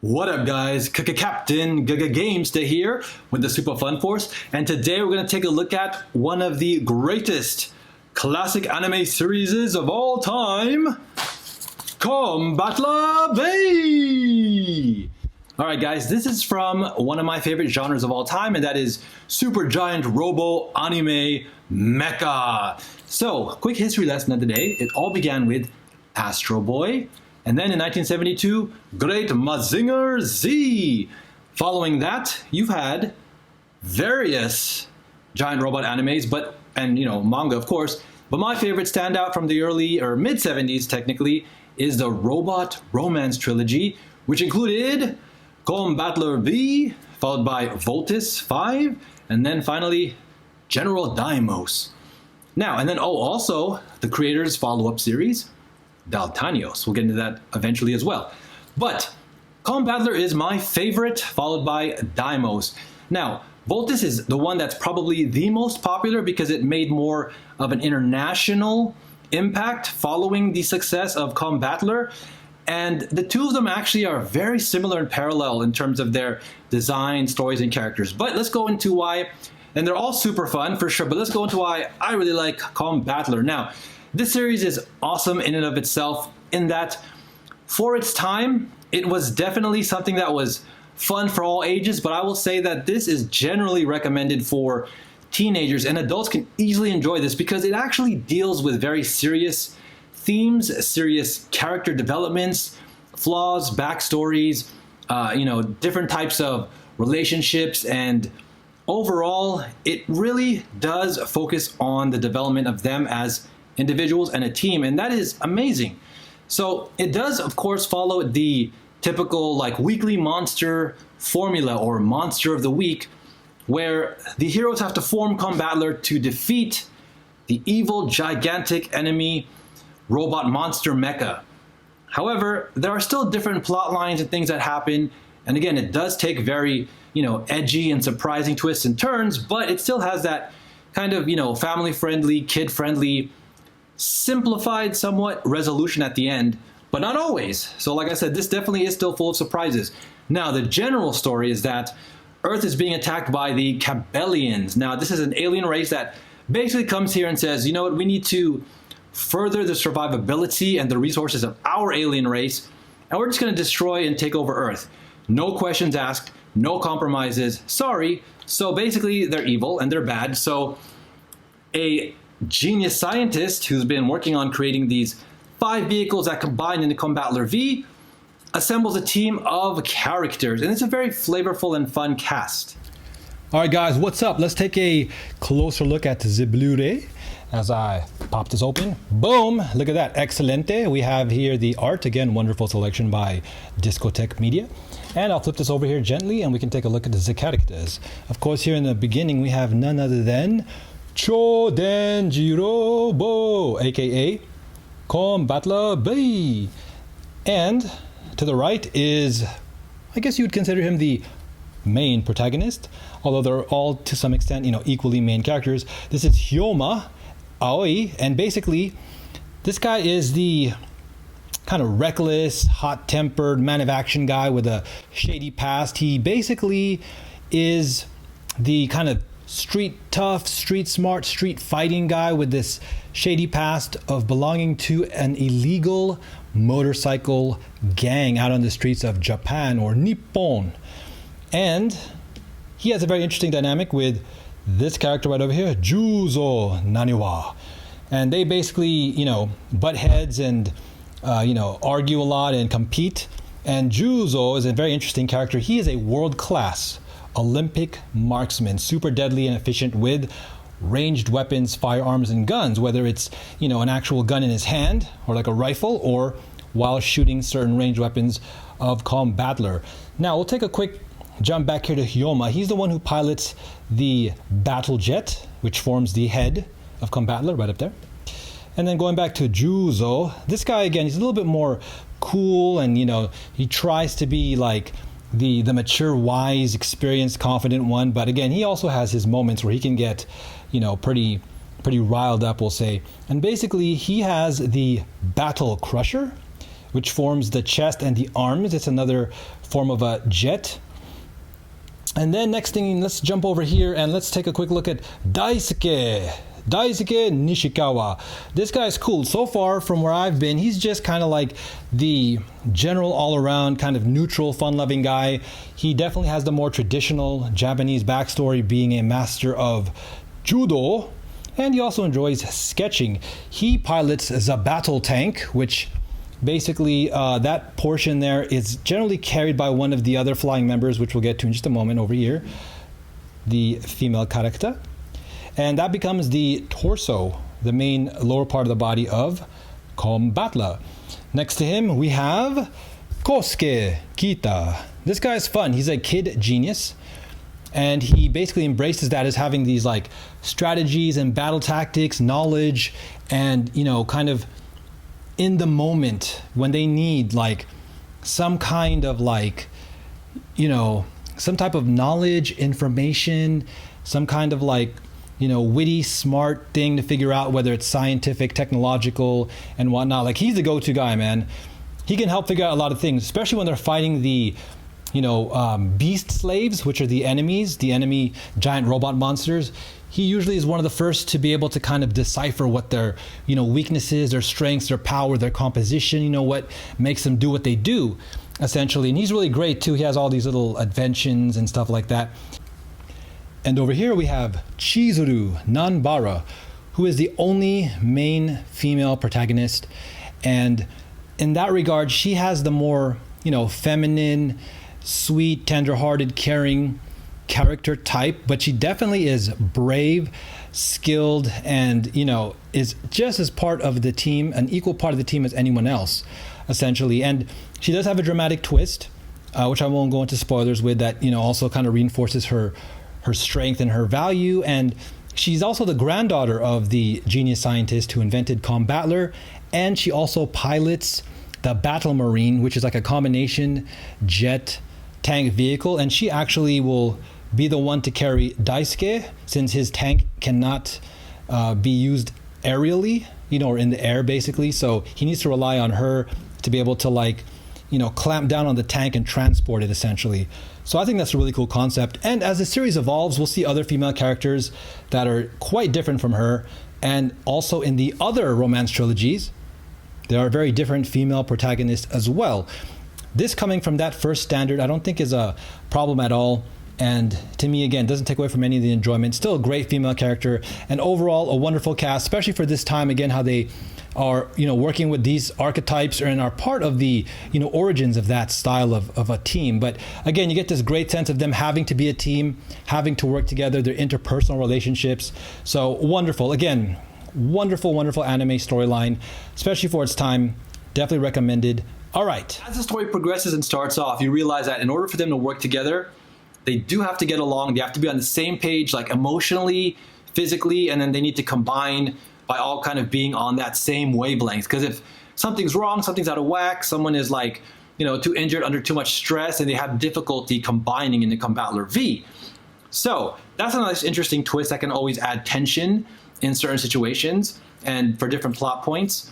What up, guys? Captain Gamesta here with the Super Fun Force, and today we're going to take a look at one of the greatest classic anime series of all time, Combattler V! Alright guys, this is from one of my favorite genres of all time, and that is super giant robo anime mecha. So, quick history lesson of the day. It all began with Astro Boy, and then in 1972, Great Mazinger Z. Following that, you've had various giant robot animes, and manga of course, but my favorite standout from the early or mid 70s technically is the Robot Romance Trilogy, which included Combattler V, followed by Voltus V, and then finally General Daimos. Now, and then also the creator's follow-up series, Daltanios. We'll get into that eventually as well. But Combattler is my favorite, followed by Daimos. Now, Voltus is the one that's probably the most popular because it made more of an international impact following the success of Combattler. And the two of them actually are very similar and parallel in terms of their design, stories, and characters. But let's go into why, and they're all super fun for sure, but let's go into why I really like Combattler. Now, this series is awesome in and of itself in that for its time, it was definitely something that was fun for all ages, but I will say that this is generally recommended for teenagers, and adults can easily enjoy this because it actually deals with very serious themes, serious character developments, flaws, backstories, different types of relationships, and overall, it really does focus on the development of them as individuals and a team, and that is amazing. So it does, of course, follow the typical weekly monster formula or monster of the week, where the heroes have to form Combattler to defeat the evil, gigantic enemy robot monster mecha. However, there are still different plot lines and things that happen, and again, it does take very, edgy and surprising twists and turns, but it still has that kind of, family-friendly, kid-friendly, simplified somewhat resolution at the end, but not always. So like I said, this definitely is still full of surprises. Now, the general story is that Earth is being attacked by the Cabellians. Now, this is an alien race that basically comes here and says, you know what, we need to further the survivability and the resources of our alien race, and we're just going to destroy and take over Earth. No questions asked, no compromises, sorry. So basically, they're evil and they're bad. So a genius scientist who's been working on creating these 5 vehicles that combine into Combattler V assembles a team of characters, and it's a very flavorful and fun cast. All right, guys, what's up? Let's take a closer look at the Blu-ray as I pop this open. Boom! Look at that, excelente. We have here the art, again, wonderful selection by Discotek Media. And I'll flip this over here gently, and we can take a look at the characters. Of course, here in the beginning, we have none other than Chodenjiro Bo, aka Combattler V. And to the right is, I guess you would consider him the main protagonist, although they're all to some extent, equally main characters. This is Hyoma Aoi, and basically, this guy is the kind of reckless, hot-tempered man of action guy with a shady past. He basically is the kind of street tough, street smart, street fighting guy with this shady past of belonging to an illegal motorcycle gang out on the streets of Japan or Nippon. And he has a very interesting dynamic with this character right over here, Juzo Naniwa. And they basically, butt heads and argue a lot and compete. And Juzo is a very interesting character. He is a world-class Olympic marksman, super deadly and efficient with ranged weapons, firearms, and guns, whether it's, an actual gun in his hand or like a rifle, or while shooting certain ranged weapons of Combattler. Now, we'll take a quick jump back here to Hyoma. He's the one who pilots the battle jet, which forms the head of Combattler right up there. And then going back to Juzo, this guy, again, he's a little bit more cool, and, he tries to be like the mature, wise, experienced, confident one. But again, he also has his moments where he can get, pretty riled up, we'll say. And basically, he has the Battle Crusher, which forms the chest and the arms. It's another form of a jet. And then next thing, let's jump over here and let's take a quick look at Daisuke Nishikawa. This guy's cool. So far from where I've been, he's just kind of like the general all-around kind of neutral, fun-loving guy. He definitely has the more traditional Japanese backstory, being a master of judo, and he also enjoys sketching. He pilots the battle tank, which basically that portion there is generally carried by one of the other flying members, which we'll get to in just a moment over here, the female character. And that becomes the torso, the main lower part of the body of Combattler. Next to him, we have Kosuke Kita. This guy's fun. He's a kid genius. And he basically embraces that as having these like strategies and battle tactics, knowledge, and, you know, kind of in the moment when they need like some kind of like, you know, some type of knowledge, information, some kind of like, you know, witty, smart thing to figure out whether it's scientific, technological, and whatnot. Like, he's the go-to guy, man. He can help figure out a lot of things, especially when they're fighting the, you know, beast slaves, which are the enemies, the enemy giant robot monsters. He usually is one of the first to be able to kind of decipher what their, you know, weaknesses, their strengths, their power, their composition, you know, what makes them do what they do, essentially. And he's really great, too. He has all these little inventions and stuff like that. And over here we have Chizuru Nanbara, who is the only main female protagonist. And in that regard, she has the more, you know, feminine, sweet, tender-hearted, caring character type, but she definitely is brave, skilled, and, you know, is just as part of the team, an equal part of the team as anyone else, essentially. And she does have a dramatic twist, which I won't go into spoilers with, that, you know, also kind of reinforces her strength and her value. And she's also the granddaughter of the genius scientist who invented Combattler, and she also pilots the Battle Marine, which is like a combination jet tank vehicle, and she actually will be the one to carry Daisuke, since his tank cannot be used aerially, you know, or in the air basically. So he needs to rely on her to be able to, like, you know, clamp down on the tank and transport it essentially. So I think that's a really cool concept. And as the series evolves, we'll see other female characters that are quite different from her. And also in the other romance trilogies, there are very different female protagonists as well. This coming from that first standard, I don't think is a problem at all. And to me, again, doesn't take away from any of the enjoyment. Still a great female character, and overall a wonderful cast, especially for this time. Again, how they are, you know, working with these archetypes and are part of the, you know, origins of that style of a team. But again, you get this great sense of them having to be a team, having to work together, their interpersonal relationships. So wonderful. Again, wonderful, wonderful anime storyline, especially for its time. Definitely recommended. All right. As the story progresses and starts off, you realize that in order for them to work together, they do have to get along. They have to be on the same page, like emotionally, physically, and then they need to combine by all kind of being on that same wavelength. Because if something's wrong, something's out of whack, someone is like, you know, too injured, under too much stress, and they have difficulty combining in the Combattler V. So that's a nice, interesting twist that can always add tension in certain situations and for different plot points.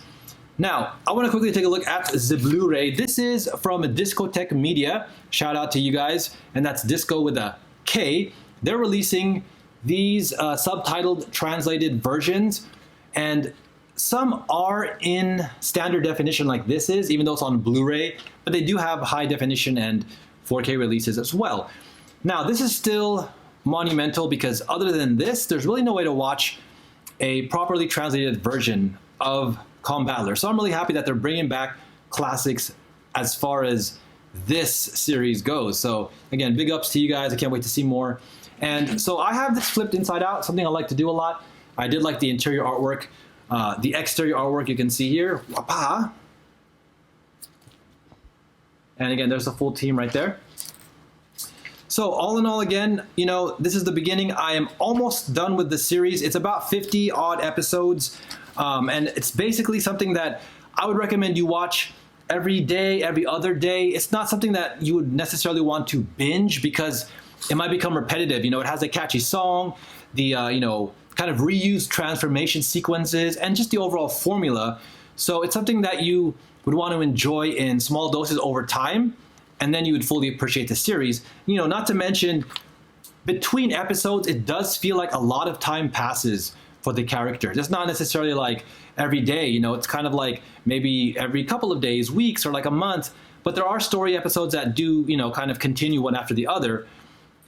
Now, I want to quickly take a look at the Blu-ray. This is from Discotek Media. Shout out to you guys. And that's Disco with a K. They're releasing these subtitled, translated versions. And some are in standard definition like this is, even though it's on Blu-ray. But they do have high definition and 4K releases as well. Now, this is still monumental because other than this, there's really no way to watch a properly translated version of Combattler. So I'm really happy that they're bringing back classics as far as this series goes. So again, big ups to you guys. I can't wait to see more. And so I have this flipped inside out, something I like to do a lot. I did like the interior artwork. The exterior artwork you can see here. Wapa. And again, there's the full team right there. So all in all, again, you know, this is the beginning. I am almost done with the series. It's about 50 odd episodes. And it's basically something that I would recommend you watch every day, every other day. It's not something that you would necessarily want to binge because it might become repetitive. You know, it has a catchy song, the, you know, kind of reused transformation sequences, and just the overall formula. So it's something that you would want to enjoy in small doses over time, and then you would fully appreciate the series. You know, not to mention, between episodes, it does feel like a lot of time passes for the characters. It's not necessarily like every day, you know, it's kind of like maybe every couple of days, weeks, or like a month. But there are story episodes that do, you know, kind of continue one after the other,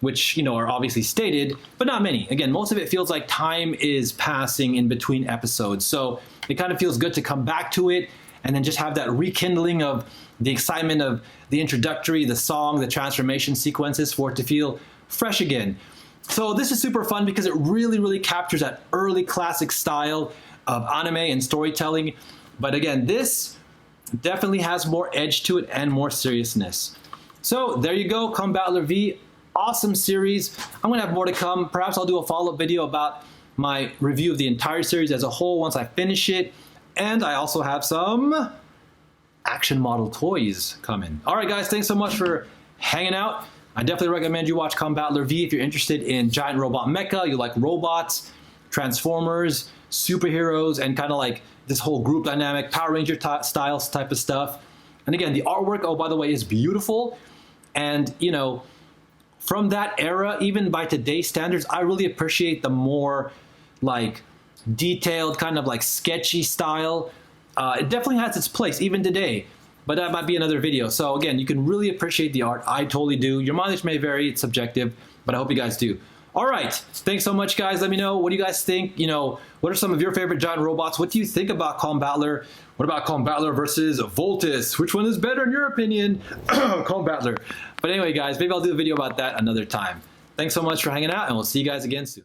which, you know, are obviously stated, but not many. Again, most of it feels like time is passing in between episodes. So it kind of feels good to come back to it and then just have that rekindling of the excitement of the introductory, the song, the transformation sequences for it to feel fresh again. So this is super fun because it really, really captures that early classic style of anime and storytelling. But again, this definitely has more edge to it and more seriousness. So there you go, Combattler V. Awesome series. I'm going to have more to come. Perhaps I'll do a follow-up video about my review of the entire series as a whole once I finish it. And I also have some action model toys coming. All right, guys, thanks so much for hanging out. I definitely recommend you watch Combattler V if you're interested in giant robot mecha, you like robots, Transformers, superheroes, and kind of like this whole group dynamic, Power Ranger styles type of stuff. And again, the artwork, oh, by the way, is beautiful. And, you know, from that era, even by today's standards, I really appreciate the more like detailed, kind of like sketchy style. It definitely has its place, even today. But that might be another video. So again, you can really appreciate the art. I totally do. Your mileage may vary, it's subjective, but I hope you guys do. All right, thanks so much, guys. Let me know, what do you guys think? You know, what are some of your favorite giant robots? What do you think about Combattler? What about Combattler versus Voltus? Which one is better in your opinion? Combattler. But anyway, guys, maybe I'll do a video about that another time. Thanks so much for hanging out, and we'll see you guys again soon.